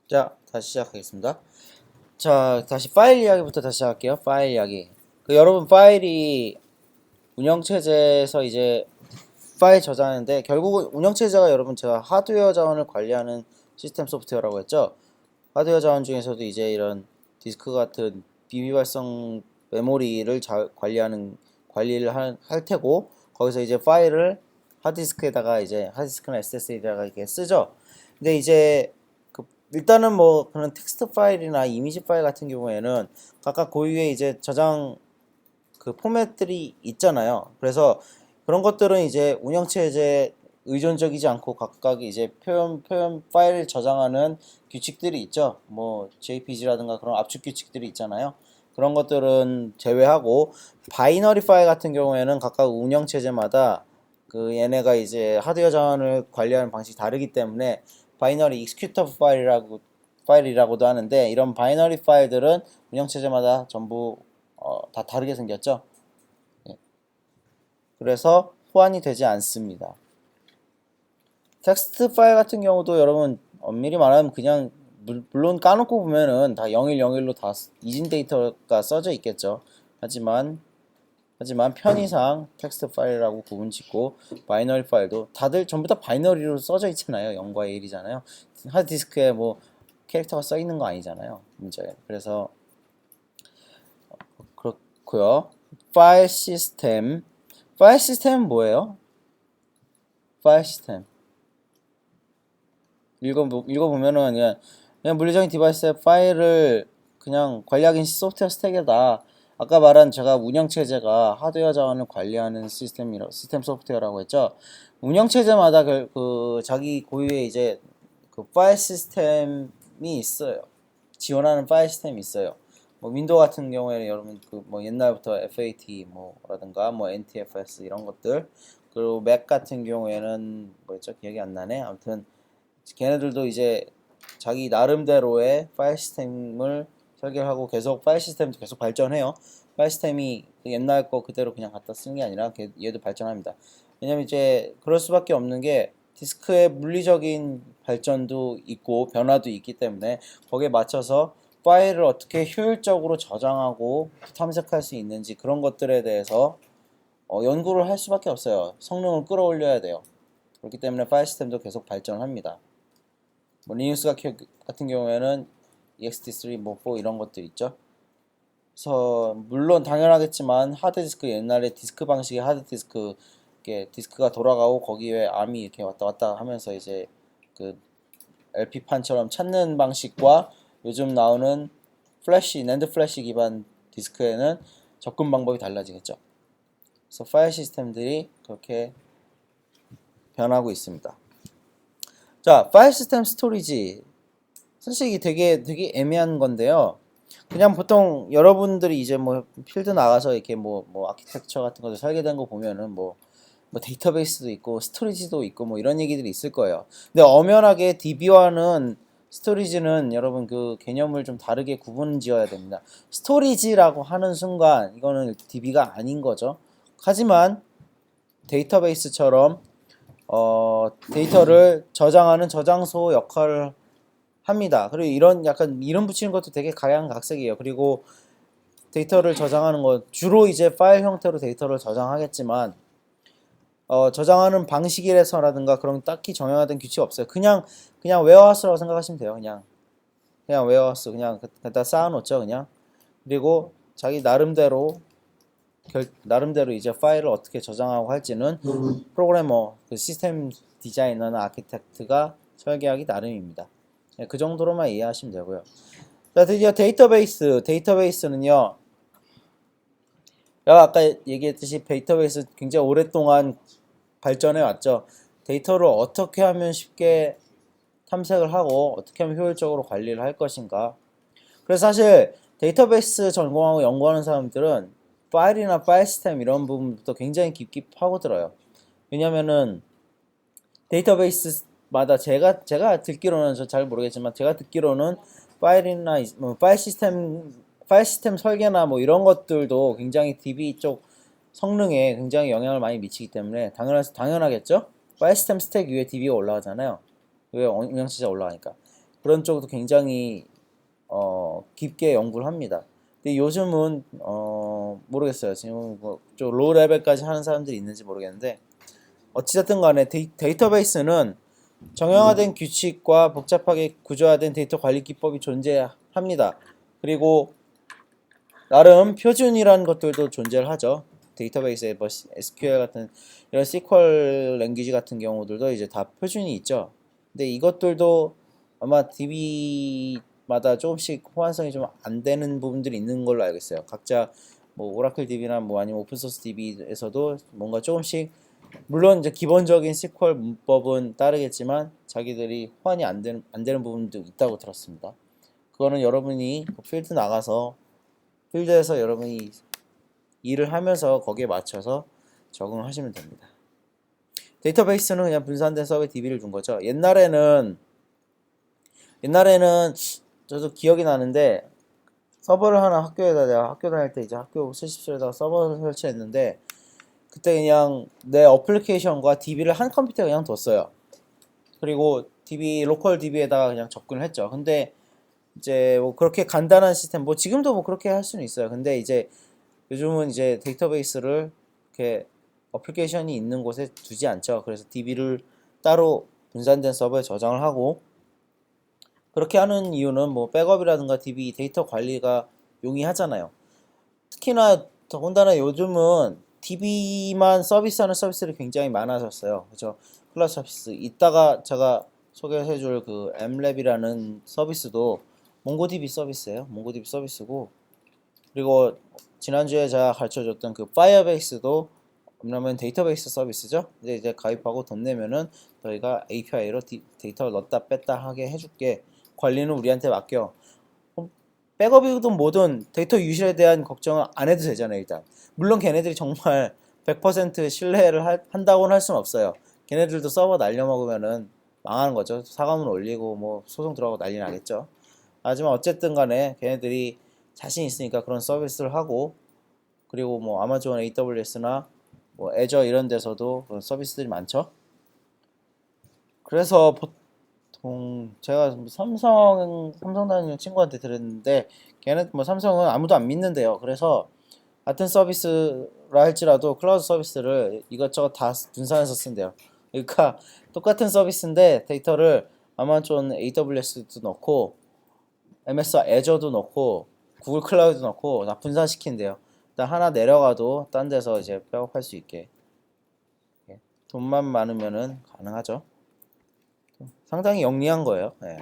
자, 다시 시작하겠습니다. 자, 다시 파일 이야기부터 다시 할게요. 파일 이야기. 여러분 파일이 운영체제에서 이제 파일 저장하는데 결국 운영체제가 여러분 제가 하드웨어 자원을 관리하는 시스템 소프트웨어라고 했죠. 하드웨어 자원 중에서도 이제 이런 디스크 같은 비밀발성 메모리를 관리를 할 테고 거기서 이제 파일을 하드디스크에다가 이제 하드디스크나 SSD에다가 이렇게 쓰죠. 근데 이제 일단은 뭐 그런 텍스트 파일이나 이미지 파일 같은 경우에는 각각 고유의 이제 저장 포맷들이 있잖아요. 그래서 그런 것들은 이제 운영체제에 의존적이지 않고 각각 이제 표현 파일 저장하는 규칙들이 있죠. 뭐 JPG라든가 그런 압축 규칙들이 있잖아요. 그런 것들은 제외하고 바이너리 파일 같은 경우에는 각각 운영체제마다 얘네가 이제 하드웨어 자원을 관리하는 방식이 다르기 때문에 바이너리 익스큐터블 파일이라고도 하는데 이런 바이너리 파일들은 운영체제마다 전부 다 다르게 생겼죠. 예. 그래서 호환이 되지 않습니다. 텍스트 파일 같은 경우도 여러분 엄밀히 말하면 그냥 물론 까놓고 보면은 다 0101로 다 이진 데이터가 써져 있겠죠. 하지만 편의상 텍스트 파일이라고 구분짓고 바이너리 파일도 다들 전부 다 바이너리로 써져 있잖아요. 0과 1이잖아요. 하드디스크에 뭐 캐릭터가 써 있는 거 아니잖아요. 문제. 그래서 그렇고요. 파일 시스템은 뭐예요? 파일 시스템 읽어보면은 그냥 물리적인 디바이스의 파일을 그냥 관리하기 소프트웨어 스택에다 아까 말한 제가 운영체제가 하드웨어 자원을 관리하는 시스템 소프트웨어라고 했죠. 운영체제마다 자기 고유의 이제 파일 시스템이 있어요. 지원하는 파일 시스템이 있어요. 뭐 윈도우 같은 경우에는 여러분 뭐 옛날부터 FAT 뭐라든가 뭐 NTFS 이런 것들, 그리고 맥 같은 경우에는 뭐였죠? 기억이 안 나네. 아무튼 걔네들도 이제 자기 나름대로의 파일 시스템을 설계하고 계속 파일 시스템도 계속 발전해요. 파일 시스템이 옛날 거 그대로 그냥 갖다 쓰는 게 아니라 얘도 발전합니다. 왜냐면 이제 그럴 수밖에 없는 게 디스크의 물리적인 발전도 있고 변화도 있기 때문에 거기에 맞춰서 파일을 어떻게 효율적으로 저장하고 탐색할 수 있는지 그런 것들에 대해서 연구를 할 수밖에 없어요. 성능을 끌어올려야 돼요. 그렇기 때문에 파일 시스템도 계속 발전합니다. 뭐 리눅스 같은 경우에는 ext3, 뭐4 이런 것들 있죠. 그래서 물론 당연하겠지만 하드디스크 옛날에 디스크 방식의 하드디스크 디스크가 돌아가고 거기에 암이 이렇게 왔다 갔다 하면서 이제 그 LP판처럼 찾는 방식과 요즘 나오는 낸드 플래시 기반 디스크에는 접근 방법이 달라지겠죠. 그래서 파일 시스템들이 그렇게 변하고 있습니다. 자, 파일 시스템 스토리지. 사실 이게 되게 애매한 건데요. 그냥 보통 여러분들이 이제 뭐 필드 나가서 이렇게 뭐 아키텍처 같은 것들 설계된 거 보면은 뭐 데이터베이스도 있고 스토리지도 있고 뭐 이런 얘기들이 있을 거예요. 근데 엄연하게 DB와는 스토리지는 여러분 그 개념을 좀 다르게 구분 지어야 됩니다. 스토리지라고 하는 순간 이거는 DB가 아닌 거죠. 하지만 데이터베이스처럼 데이터를 저장하는 저장소 역할을 합니다. 그리고 이런 약간 이름 붙이는 것도 되게 각양각색이에요. 그리고 데이터를 저장하는 것 주로 이제 파일 형태로 데이터를 저장하겠지만 저장하는 방식이라서라든가 그런 딱히 정형화된 규칙이 없어요. 그냥 웨어하우스라고 생각하시면 돼요. 그냥 웨어하우스 그냥 갖다 쌓아놓죠. 그냥. 그리고 자기 나름대로 이제 파일을 어떻게 저장하고 할지는 프로그래머, 시스템 디자이너나 아키텍트가 설계하기 나름입니다. 네, 그 정도로만 이해하시면 되고요. 자, 드디어 데이터베이스는요. 제가 아까 얘기했듯이 데이터베이스 굉장히 오랫동안 발전해 왔죠. 데이터를 어떻게 하면 쉽게 탐색을 하고 어떻게 하면 효율적으로 관리를 할 것인가. 그래서 사실 데이터베이스 전공하고 연구하는 사람들은 파일이나 파일 시스템 이런 부분부터 굉장히 깊게 파고들어요. 왜냐면은 데이터베이스마다 제가 듣기로는 저 잘 모르겠지만 제가 듣기로는 파일이나 파일 시스템 설계나 뭐 이런 것들도 굉장히 DB 쪽 성능에 굉장히 영향을 많이 미치기 때문에 당연하겠죠? 파일 시스템 스택 위에 DB가 올라가잖아요. 왜 운영체제가 올라가니까. 그런 쪽도 굉장히 깊게 연구를 합니다. 근데 요즘은 모르겠어요. 지금 좀 로우 레벨까지 하는 사람들이 있는지 모르겠는데 어찌됐든 간에 데이터베이스는 정형화된 규칙과 복잡하게 구조화된 데이터 관리 기법이 존재합니다. 그리고 나름 표준이라는 것들도 존재를 하죠. 데이터베이스에 뭐 SQL 같은 이런 SQL 랭귀지 같은 경우들도 이제 다 표준이 있죠. 근데 이것들도 아마 DB마다 조금씩 호환성이 좀 안 되는 부분들이 있는 걸로 알고 있어요. 각자 뭐 오라클 DB나 뭐 아니면 오픈소스 DB에서도 뭔가 조금씩 물론 이제 기본적인 SQL 문법은 따르겠지만 자기들이 호환이 안 되는 부분도 있다고 들었습니다. 그거는 여러분이 필드 나가서 필드에서 여러분이 일을 하면서 거기에 맞춰서 적응하시면 됩니다. 데이터베이스는 그냥 분산된 서버에 DB를 준 거죠. 옛날에는 저도 기억이 나는데 서버를 하나 학교에다 내가 학교 다닐 때 이제 학교 실습실에다가 서버를 설치했는데 그때 그냥 내 어플리케이션과 DB를 한 컴퓨터에 그냥 뒀어요. 그리고 DB 로컬 DB에다가 그냥 접근을 했죠. 근데 이제 뭐 그렇게 간단한 시스템 뭐 지금도 뭐 그렇게 할 수는 있어요. 근데 이제 요즘은 이제 데이터베이스를 이렇게 어플리케이션이 있는 곳에 두지 않죠. 그래서 DB를 따로 분산된 서버에 저장을 하고 그렇게 하는 이유는 뭐 백업이라든가 DB 데이터 관리가 용이하잖아요. 특히나 더군다나 요즘은 DB만 서비스하는 서비스들이 굉장히 많아졌어요. 그죠? 클라우드 서비스. 이따가 제가 소개해줄 그 엠랩이라는 서비스도 몽고DB 서비스예요. 몽고DB 서비스고 그리고 지난주에 제가 가르쳐줬던 그 파이어베이스도 뭐냐면 데이터베이스 서비스죠. 이제 가입하고 돈 내면은 저희가 API로 데이터를 넣었다 뺐다 하게 해줄게. 관리는 우리한테 맡겨. 백업이든 뭐든 데이터 유실에 대한 걱정은 안 해도 되잖아요. 일단 물론 걔네들이 정말 100% 신뢰를 한다고는 할 수는 없어요. 걔네들도 서버 날려먹으면은 망하는 거죠. 사과문 올리고 뭐 소송 들어가고 난리 나겠죠. 하지만 어쨌든 간에 걔네들이 자신 있으니까 그런 서비스를 하고 그리고 뭐 아마존 AWS나 뭐 애저 이런 데서도 그런 서비스들이 많죠. 그래서 보통 제가 삼성 다니는 친구한테 들었는데 걔네 뭐 삼성은 아무도 안 믿는데요. 그래서 같은 서비스라 할지라도 클라우드 서비스를 이것저것 다 분산해서 쓴대요. 그러니까 똑같은 서비스인데 데이터를 아마존 AWS도 넣고 MS 애저도 넣고 구글 클라우드 넣고 다 분산시킨대요. 일단 하나 내려가도 딴 데서 이제 백업할 수 있게. 돈만 많으면은 가능하죠. 상당히 영리한 거예요. 네.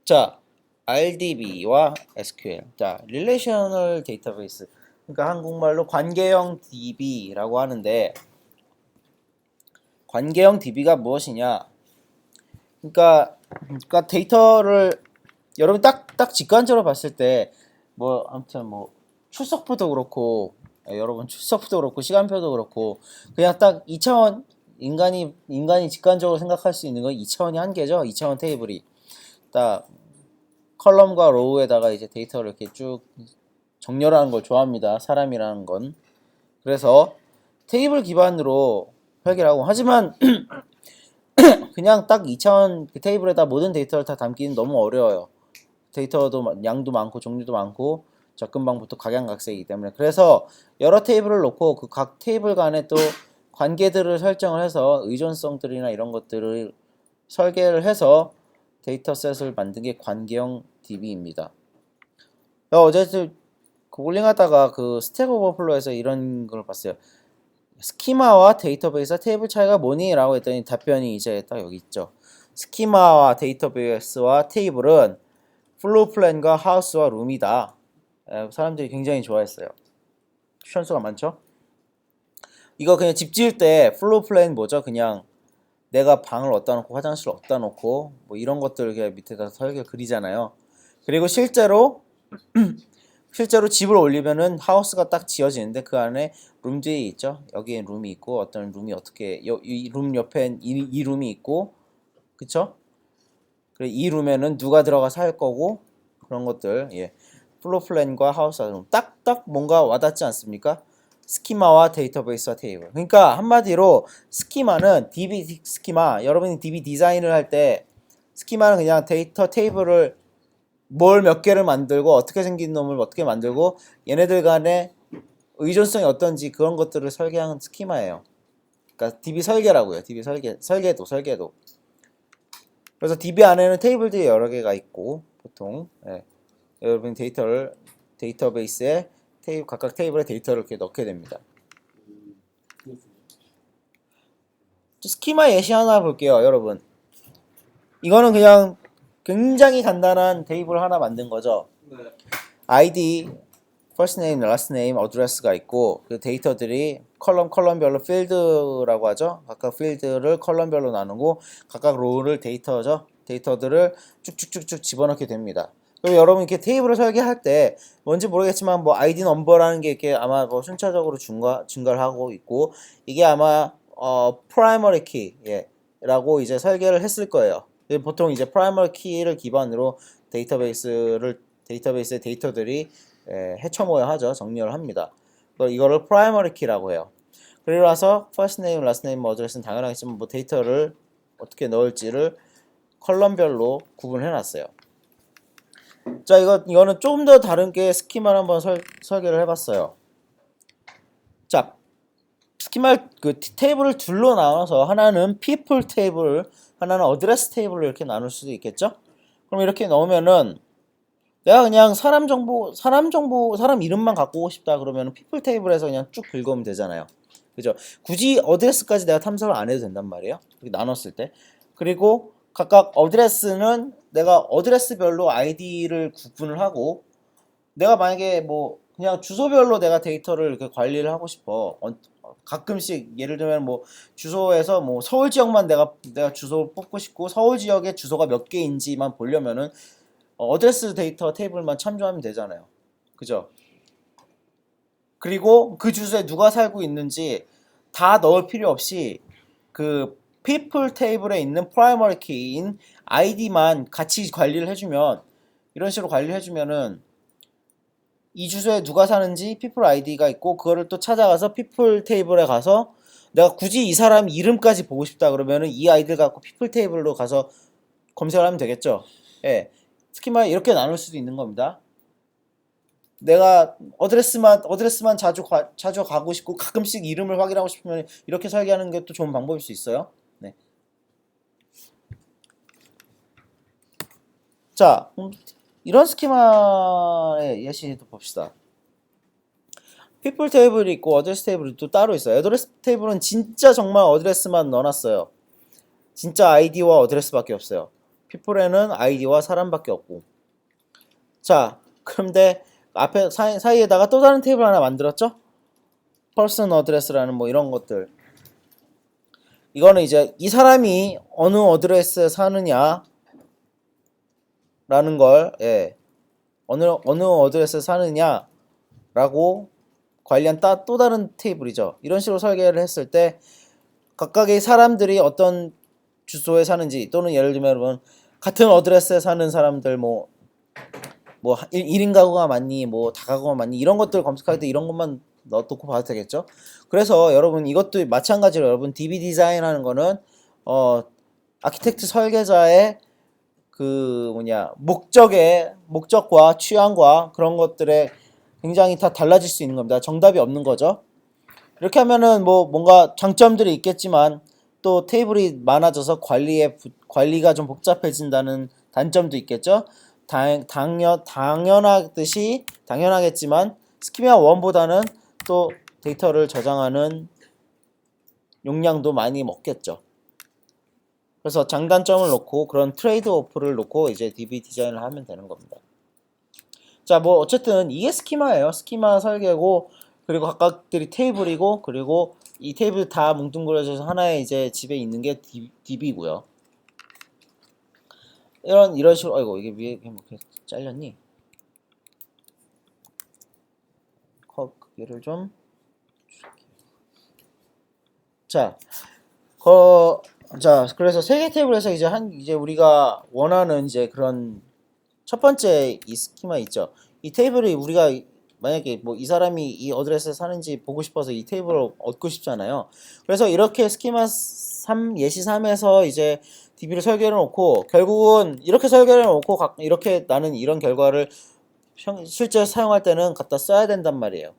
자, RDB와 SQL. 자, 릴레이셔널 데이터베이스. 그러니까 한국말로 관계형 DB라고 하는데 관계형 DB가 무엇이냐? 그러니까 데이터를 여러분 딱 직관적으로 봤을 때 뭐 아무튼 뭐 출석부도 그렇고 여러분 출석부도 그렇고 시간표도 그렇고 그냥 딱 2차원 인간이 직관적으로 생각할 수 있는 건 2차원이 한계죠. 2차원 테이블이 딱 컬럼과 로우에다가 이제 데이터를 이렇게 쭉 정렬하는 걸 좋아합니다. 사람이라는 건. 그래서 테이블 기반으로 설계하고 하지만 그냥 딱 2차원 그 테이블에다 모든 데이터를 다 담기는 너무 어려워요. 데이터도 양도 많고 종류도 많고 접근 방법도 각양각색이기 때문에 그래서 여러 테이블을 놓고 그 각 테이블 간에 또 관계들을 설정을 해서 의존성들이나 이런 것들을 설계를 해서 데이터셋을 만든 게 관계형 DB입니다. 어제 고글링하다가 그 스택 오버플로에서 이런 걸 봤어요. 스키마와 데이터베이스 테이블 차이가 뭐니? 라고 했더니 답변이 이제 딱 여기 있죠. 스키마와 데이터베이스와 테이블은 플로우 플랜과 하우스와 룸이다. 사람들이 굉장히 좋아했어요. 추천수가 많죠? 이거 그냥 집 지을 때 플로우 플랜 뭐죠? 그냥 내가 방을 어디다 놓고 화장실을 어디다 놓고 뭐 이런 것들을 그냥 밑에다 설계 그리잖아요. 그리고 실제로 집을 올리면은 하우스가 딱 지어지는데 그 안에 룸들이 있죠. 여기에 룸이 있고 어떤 룸이 어떻게 이 룸 옆엔 이 룸이 있고 그쵸? 그리고 이 룸에는 누가 들어가 살 거고 그런 것들 예. 플로우 플랜과 하우스 룸 딱딱 뭔가 와닿지 않습니까? 스키마와 데이터베이스와 테이블. 그러니까 한마디로 스키마는 DB 스키마, 여러분이 DB 디자인을 할 때 스키마는 그냥 데이터 테이블을 뭘 몇 개를 만들고 어떻게 생긴 놈을 어떻게 만들고 얘네들 간의 의존성이 어떤지 그런 것들을 설계하는 스키마예요. 그러니까 DB 설계라고요. DB 설계도. 그래서 DB 안에는 테이블들이 여러 개가 있고 보통 여러분 데이터베이스에 각각 테이블에 데이터를 이렇게 넣게 됩니다. 스키마 예시 하나 볼게요, 여러분. 이거는 그냥 굉장히 간단한 테이블 하나 만든 거죠. ID, first name, last name, address가 있고 그 데이터들이 컬럼별로 필드라고 하죠. 각각 필드를 컬럼별로 나누고 각각 로우를 데이터들을 쭉쭉쭉쭉 집어넣게 됩니다. 그리고 여러분 이렇게 테이블을 설계할 때 뭔지 모르겠지만 뭐 ID 넘버라는 게 이렇게 아마 뭐 순차적으로 증가를 하고 있고 이게 아마 primary key라고 이제 설계를 했을 거예요. 보통 이제 primary key를 기반으로 데이터베이스의 데이터들이 해쳐모여 하죠. 정렬을 합니다. 이거를 primary key라고 해요. 그리고 나서 first name, last name, address는 당연하겠지만 뭐 데이터를 어떻게 넣을지를 컬럼별로 구분해 놨어요. 자, 이거는 조금 더 다른 게 스키마를 한번 설계를 해봤어요. 자, 스키마 그 테이블을 둘로 나눠서 하나는 people 테이블, 하나는 address 테이블로 이렇게 나눌 수도 있겠죠? 그럼 이렇게 넣으면은 내가 그냥 사람 이름만 갖고 오고 싶다 그러면 people 테이블에서 그냥 쭉 긁으면 되잖아요. 그죠? 굳이 어드레스까지 내가 탐색을 안 해도 된단 말이에요. 이렇게 나눴을 때. 그리고 각각 어드레스는 내가 어드레스별로 아이디를 구분을 하고 내가 만약에 뭐 그냥 주소별로 내가 데이터를 이렇게 관리를 하고 싶어. 가끔씩 예를 들면 뭐 주소에서 뭐 서울 지역만 내가 주소를 뽑고 싶고 서울 지역의 주소가 몇 개인지만 보려면은 어드레스 데이터 테이블만 참조하면 되잖아요. 그죠? 그리고 그 주소에 누가 살고 있는지 다 넣을 필요 없이 그 people 테이블에 있는 primary key인 id만 같이 관리를 해주면 이런 식으로 관리를 해주면은 이 주소에 누가 사는지 people id가 있고 그거를 또 찾아가서 people 테이블에 가서 내가 굳이 이 사람 이름까지 보고 싶다 그러면은 이 아이디를 갖고 people 테이블로 가서 검색을 하면 되겠죠. 예. 스키마 이렇게 나눌 수도 있는 겁니다. 내가 어드레스만 자주 가고 싶고 가끔씩 이름을 확인하고 싶으면 이렇게 설계하는 게 또 좋은 방법일 수 있어요. 네. 자, 이런 스키마의 예시도 봅시다. people 테이블이 있고 어드레스 테이블이 또 따로 있어요. 어드레스 테이블은 진짜 정말 어드레스만 넣어놨어요. 진짜 아이디와 어드레스밖에 없어요. people에는 아이디와 사람밖에 없고. 자, 그런데 앞에 사이에다가 또 다른 테이블 하나 만들었죠? person address라는 뭐 이런 것들. 이거는 이제 이 사람이 어느 어드레스에 사느냐 라는 걸 어느 어드레스에 사느냐라고 관리한 또 다른 테이블이죠. 이런 식으로 설계를 했을 때 각각의 사람들이 어떤 주소에 사는지 또는 예를 들면 같은 어드레스에 사는 사람들 뭐 1인 가구가 많니 뭐 다가구가 많니 이런 것들 검색할 때 이런 것만 넣고 봐도 되겠죠. 그래서 여러분 이것도 마찬가지로 여러분 DB 디자인 하는 거는 아키텍트 설계자의 그 목적과 취향과 그런 것들에 굉장히 다 달라질 수 있는 겁니다. 정답이 없는 거죠. 이렇게 하면은 뭐 뭔가 장점들이 있겠지만 또 테이블이 많아져서 관리가 좀 복잡해진다는 단점도 있겠죠. 당연하겠지만 스키마 1보다는 또 데이터를 저장하는 용량도 많이 먹겠죠. 그래서 장단점을 놓고 그런 트레이드 오프를 놓고 이제 DB 디자인을 하면 되는 겁니다. 자, 뭐 어쨌든 이게 스키마예요. 스키마 설계고 그리고 각각들이 테이블이고 그리고 이 테이블 다 뭉뚱그려져서 하나의 이제 집에 있는 게 DB고요. 이런 식으로 아이고 이게 위에 뭐 이렇게 잘렸니? 크기를 좀 자, 그래서 세 개 테이블에서 이제 우리가 원하는 이제 그런 첫 번째 이 스키마 있죠. 이 테이블이 우리가 만약에 뭐 이 사람이 이 어드레스에 사는지 보고 싶어서 이 테이블을 얻고 싶잖아요. 그래서 이렇게 스키마 3 예시 3에서 이제 DB를 설계해 놓고 결국은 이렇게 설계해 놓고 이렇게 나는 이런 결과를 실제 사용할 때는 갖다 써야 된단 말이에요.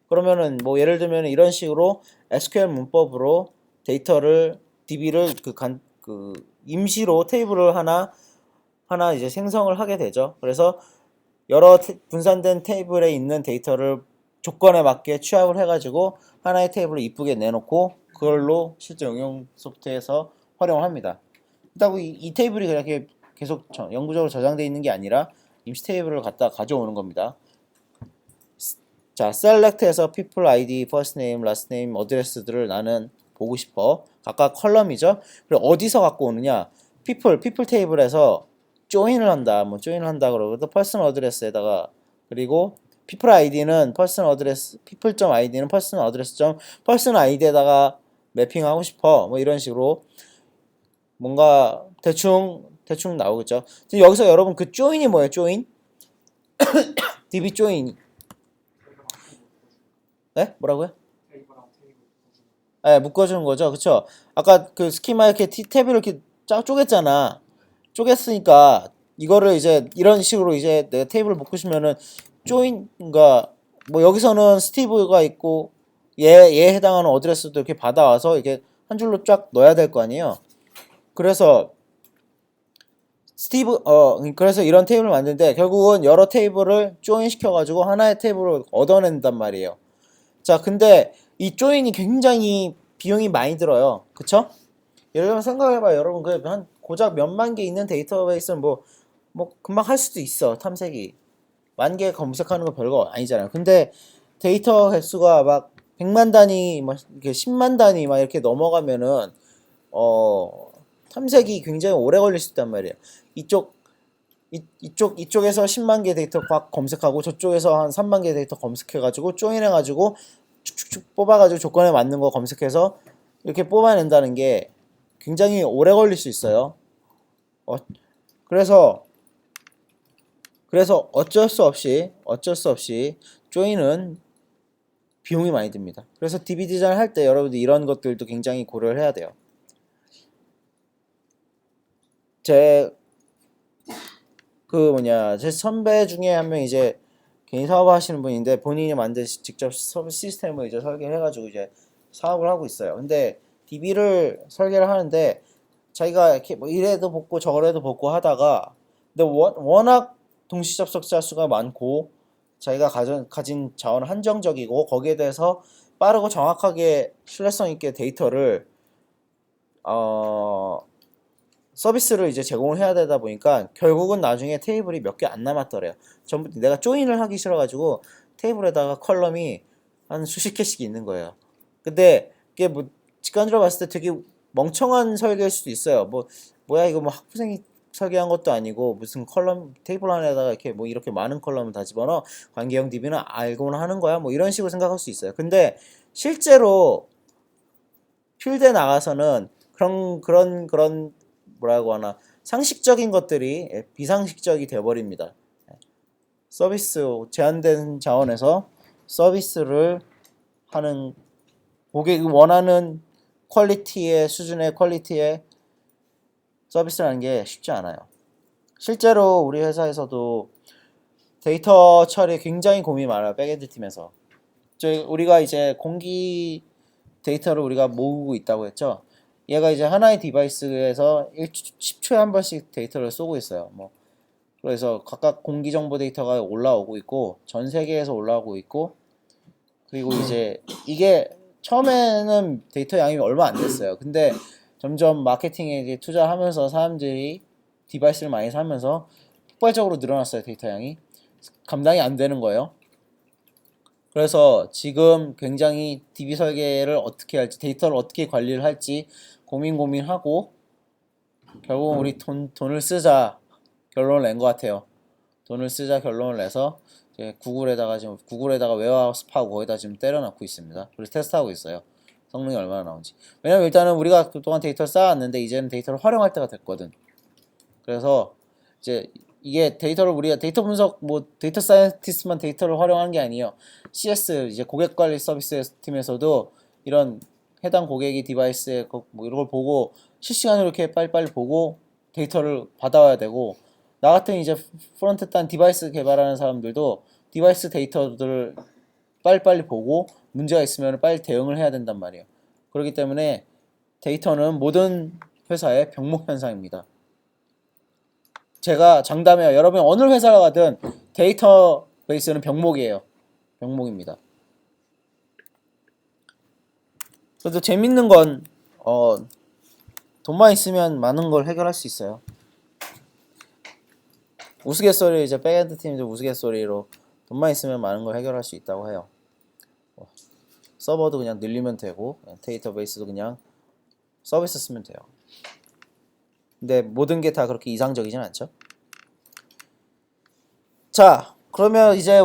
그러면은 뭐 예를 들면 이런 식으로 SQL 문법으로 데이터를 DB를 그 임시로 테이블을 하나 이제 생성을 하게 되죠. 그래서 여러 분산된 테이블에 있는 데이터를 조건에 맞게 취합을 해가지고 하나의 테이블을 이쁘게 내놓고 그걸로 실제 응용 소프트에서 활용을 합니다. 그렇다고 이 테이블이 그렇게 계속 영구적으로 저장되어 있는 게 아니라 임시 테이블을 갖다 가져오는 겁니다. 자, select에서 people ID, first name, last name, 어드레스들을 나는 보고 싶어. 각각 컬럼이죠. 그리고 어디서 갖고 오느냐? people 테이블에서 join을 한다. 뭐 join을 한다 그러고 또 person 어드레스에다가 그리고 people ID는 person 어드레스, people.id는 person 어드레스. person ID에다가 매핑하고 싶어. 뭐 이런 식으로 뭔가 대충 나오겠죠. 여기서 여러분 그 join이 뭐예요? join? DB join. 네? 뭐라고요? 네, 묶어주는 거죠. 그쵸? 아까 그 스키마 이렇게 탭을 이렇게 쪼갰잖아. 쪼갰으니까 이거를 이제 이런 식으로 이제 내가 테이블을 묶고 싶으면은 조인가 뭐 여기서는 스티브가 있고 얘에 해당하는 어드레스도 이렇게 받아와서 이렇게 한 줄로 쫙 넣어야 될 거 아니에요. 그래서 그래서 이런 테이블을 만드는데 결국은 여러 테이블을 조인 시켜가지고 하나의 테이블을 얻어낸단 말이에요. 자, 근데 이 조인이 굉장히 비용이 많이 들어요. 그쵸? 예를 들면 생각해봐요. 여러분, 한 고작 몇만 개 있는 데이터베이스는 뭐 금방 할 수도 있어. 탐색이. 만 개 검색하는 거 별거 아니잖아요. 근데 데이터 횟수가 막 100만 단위, 막 이렇게 10만 단위 막 이렇게 넘어가면은, 탐색이 굉장히 오래 걸릴 수 있단 말이에요. 이쪽에서 10만 개 데이터 막 검색하고 저쪽에서 한 3만 개 데이터 검색해가지고 조인해가지고 쭉쭉쭉 뽑아가지고 조건에 맞는 거 검색해서 이렇게 뽑아낸다는 게 굉장히 오래 걸릴 수 있어요. 그래서 어쩔 수 없이 조인은 비용이 많이 듭니다. 그래서 DB 디자인 할 때 여러분들 이런 것들도 굉장히 고려를 해야 돼요. 제 선배 중에 한 명 이제 개인 사업 하시는 분인데 본인이 만든 직접 서비스 시스템을 이제 설계를 해가지고 이제 사업을 하고 있어요. 근데 DB를 설계를 하는데 자기가 이렇게 뭐 이래도 복고 저래도 복고 하다가 근데 워낙 동시 접속자 수가 많고 자기가 가진 자원은 한정적이고 거기에 대해서 빠르고 정확하게 신뢰성 있게 데이터를 서비스를 이제 제공을 해야 되다 보니까 결국은 나중에 테이블이 몇 개 안 남았더래요. 전부 내가 조인을 하기 싫어가지고 테이블에다가 컬럼이 한 수십 개씩 있는 거예요. 근데 이게 뭐 직관적으로 봤을 때 되게 멍청한 설계일 수도 있어요. 뭐야 이거 뭐 학부생이 설계한 것도 아니고 무슨 컬럼 테이블 안에다가 이렇게 뭐 이렇게 많은 컬럼을 다 집어넣어 관계형 DB는 알고는 하는 거야 뭐 이런 식으로 생각할 수 있어요. 근데 실제로 필드에 나가서는 그런 뭐라고 하나 상식적인 것들이 비상식적이 되어버립니다. 서비스 제한된 자원에서 서비스를 하는 고객이 원하는 수준의 퀄리티의 서비스를 하는 게 쉽지 않아요. 실제로 우리 회사에서도 데이터 처리에 굉장히 고민이 많아요. 백엔드 팀에서. 우리가 이제 공기 데이터를 우리가 모으고 있다고 했죠. 얘가 이제 하나의 디바이스에서 10초에 한 번씩 데이터를 쏘고 있어요. 그래서 각각 공기 정보 데이터가 올라오고 있고 전 세계에서 올라오고 있고 그리고 이제 이게 처음에는 데이터 양이 얼마 안 됐어요. 근데 점점 마케팅에 이제 투자하면서 사람들이 디바이스를 많이 사면서 폭발적으로 늘어났어요. 데이터 양이 감당이 안 되는 거예요. 그래서 지금 굉장히 DB 설계를 어떻게 할지 데이터를 어떻게 관리를 할지 고민하고 결국 우리 돈을 쓰자 결론을 낸 것 같아요. 돈을 쓰자 결론을 내서 이제 구글에다가 웨어하우스 파고 거기다 지금 때려넣고 있습니다. 그래서 테스트하고 있어요. 성능이 얼마나 나오는지. 왜냐면 일단은 우리가 그동안 데이터를 쌓았는데 이제는 데이터를 활용할 때가 됐거든. 그래서 이제 이게 데이터를 우리가 데이터 분석 뭐 데이터 사이언티스트만 데이터를 활용하는 게 아니에요. CS 이제 고객 관리 서비스 팀에서도 이런 해당 고객이 디바이스에 뭐 이런 걸 보고 실시간으로 이렇게 빨리빨리 보고 데이터를 받아와야 되고, 나 같은 이제 프론트 단 디바이스 개발하는 사람들도 디바이스 데이터들을 빨리빨리 보고 문제가 있으면 빨리 대응을 해야 된단 말이에요. 그렇기 때문에 데이터는 모든 회사의 병목 현상입니다. 제가 장담해요. 여러분 어느 회사를 가든 데이터베이스는 병목이에요. 병목입니다. 그래도 재밌는 건 돈만 있으면 많은 걸 해결할 수 있어요. 우스갯소리 이제 백엔드 팀도 우스갯소리로 돈만 있으면 많은 걸 해결할 수 있다고 해요. 서버도 그냥 늘리면 되고 데이터베이스도 그냥 서비스 쓰면 돼요. 근데 모든 게 다 그렇게 이상적이진 않죠. 자, 그러면 이제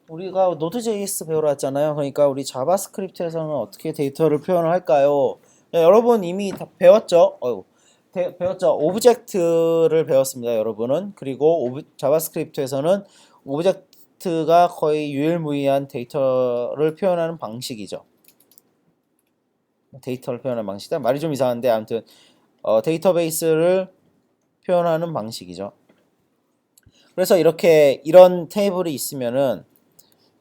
우리가 노드.js 배우러 왔잖아요. 그러니까 우리 자바스크립트에서는 어떻게 데이터를 표현을 할까요? 야, 여러분 이미 다 배웠죠? 배웠죠? 오브젝트를 배웠습니다, 여러분은. 그리고 자바스크립트에서는 오브젝트가 거의 유일무이한 데이터를 표현하는 방식이죠. 데이터를 표현하는 방식이다. 말이 좀 이상한데 아무튼 데이터베이스를 표현하는 방식이죠. 그래서 이렇게 이런 테이블이 있으면은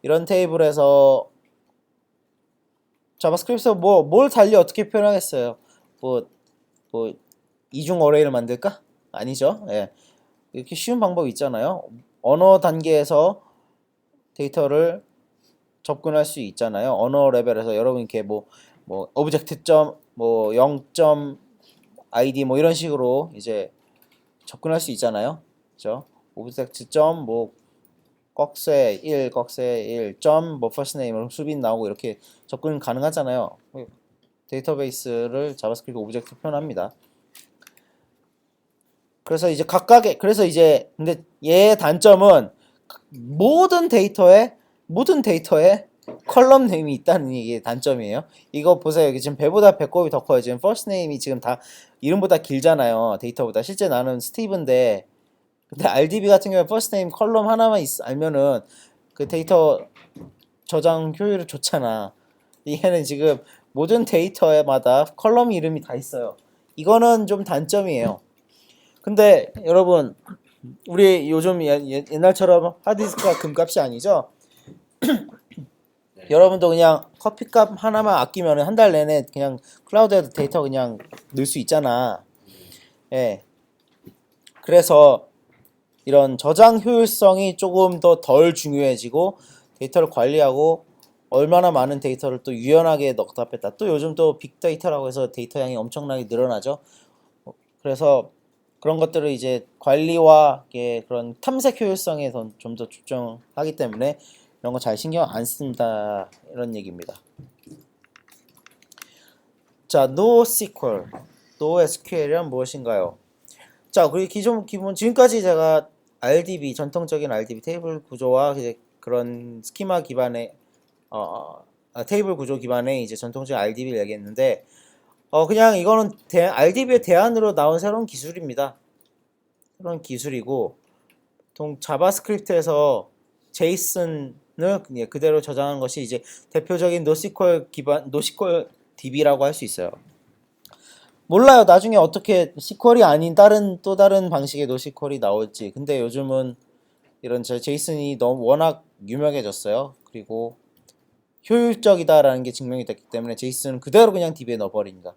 이런 테이블에서 자바스크립트에서 뭘 달리 어떻게 표현하겠어요? 뭐 이중 어레이를 만들까? 아니죠. 예. 이렇게 쉬운 방법이 있잖아요. 언어 단계에서 데이터를 접근할 수 있잖아요. 언어 레벨에서 여러분 이렇게 뭐 오브젝트 점 0점 id 뭐 이런 식으로 이제 접근할 수 있잖아요. 그죠? 오브젝트 점 꺽쇠 1 꺽쇠 1 점 first name으로 수빈 나오고 이렇게 접근 가능하잖아요. 데이터베이스를 자바스크립트 오브젝트 표현합니다. 그래서 이제 근데 얘의 단점은 모든 데이터에 컬럼 네임이 있다는 게 단점이에요. 이거 보세요. 여기 지금 배보다 배꼽이 더 커요. 지금 first name이 지금 다 이름보다 길잖아요. 데이터보다. 실제 나는 스티브인데, 근데 RDB 같은 경우에 first name 컬럼 하나만 알면은 그 데이터 저장 효율이 좋잖아. 얘는 지금 모든 데이터마다 컬럼 이름이 다 있어요. 이거는 좀 단점이에요. 근데 여러분 우리 요즘 옛날처럼 하드디스크가 금값이 아니죠? 여러분도 그냥 커피값 하나만 아끼면 한 달 내내 그냥 클라우드에도 데이터 그냥 넣을 수 있잖아. 예. 그래서 이런 저장 효율성이 조금 더 덜 중요해지고 데이터를 관리하고 얼마나 많은 데이터를 또 유연하게 넣다 뺐다. 또 요즘 또 빅데이터라고 해서 데이터 양이 엄청나게 늘어나죠. 그래서 그런 것들을 이제 관리와 그런 탐색 효율성에 좀 더 집중하기 때문에 이런 거 잘 신경 안 쓴다 이런 얘기입니다. 자, NoSQL, NoSQL이란 무엇인가요? 자, 그리고 기본 지금까지 제가 RDB 전통적인 RDB 테이블 구조와 이제 그런 스키마 기반의 테이블 구조 기반의 이제 전통적인 RDB를 얘기했는데 그냥 이거는 RDB의 대안으로 나온 새로운 기술입니다. 새로운 기술이고 보통 자바스크립트에서 제이슨을 그대로 저장한 것이 이제 대표적인 노스QL 기반 노스QL DB라고 할 수 있어요. 몰라요. 나중에 어떻게 SQL이 아닌 또 다른 방식의 노스QL이 나올지. 근데 요즘은 이런 제이슨이 너무 워낙 유명해졌어요. 그리고 효율적이다라는 게 증명이 됐기 때문에 제이슨은 그대로 그냥 DB에 넣어버립니다.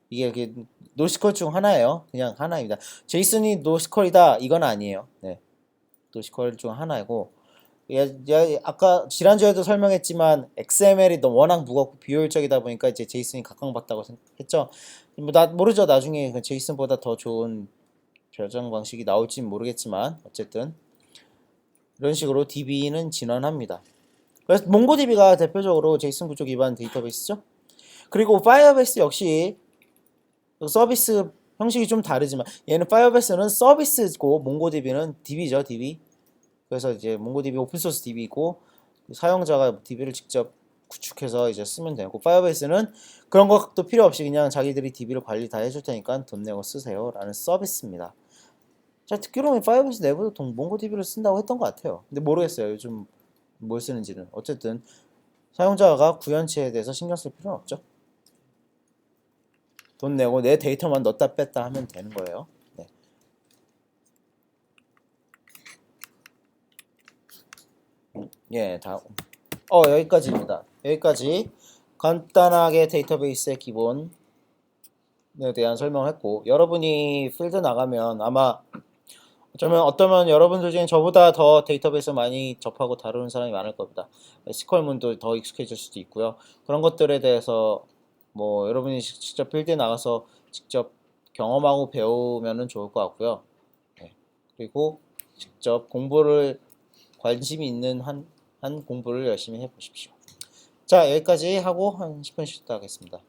이게 노스QL 중 하나예요. 그냥 하나입니다. 제이슨이 노스QL이다 이건 아니에요. 네. 노스QL 중 하나이고, 아까 지난주에도 설명했지만 XML이 너무 워낙 무겁고 비효율적이다 보니까 이제 제이슨이 각광받다고 했죠. 모르죠. 나중에 제이슨보다 더 좋은 저장 방식이 나올지 모르겠지만 어쨌든 이런 식으로 DB는 진화합니다. 그래서 몽고DB가 대표적으로 제이슨 구조 기반 데이터베이스죠. 그리고 파이어베이스 역시 서비스 형식이 좀 다르지만 얘는 파이어베이스는 서비스고 몽고DB는 DB죠. DB. 그래서 이제 몽고DB 오픈소스 DB고 사용자가 DB를 직접 구축해서 이제 쓰면 되고, 파이어베이스는 그런 것도 필요 없이 그냥 자기들이 DB를 관리 다 해줄 테니까 돈 내고 쓰세요 라는 서비스입니다. 제가 듣기로는 파이어베이스 내부도 몽고DB를 쓴다고 했던 것 같아요. 근데 모르겠어요. 요즘 뭘 쓰는지는. 어쨌든 사용자가 구현치에 대해서 신경 쓸 필요는 없죠. 돈 내고 내 데이터만 넣었다 뺐다 하면 되는 거예요. 네. 예, 다음. 여기까지입니다. 여기까지 간단하게 데이터베이스의 기본에 대한 설명을 했고, 여러분이 필드 나가면 아마 어쩌면 여러분들 중에 저보다 더 데이터베이스 많이 접하고 다루는 사람이 많을 겁니다. SQL문도 더 익숙해질 수도 있고요. 그런 것들에 대해서 뭐 여러분이 직접 필드에 나가서 직접 경험하고 배우면은 좋을 것 같고요. 네. 그리고 직접 공부를 관심이 있는 한 공부를 열심히 해보십시오. 자, 여기까지 하고 한 10분 쉬었다 하겠습니다.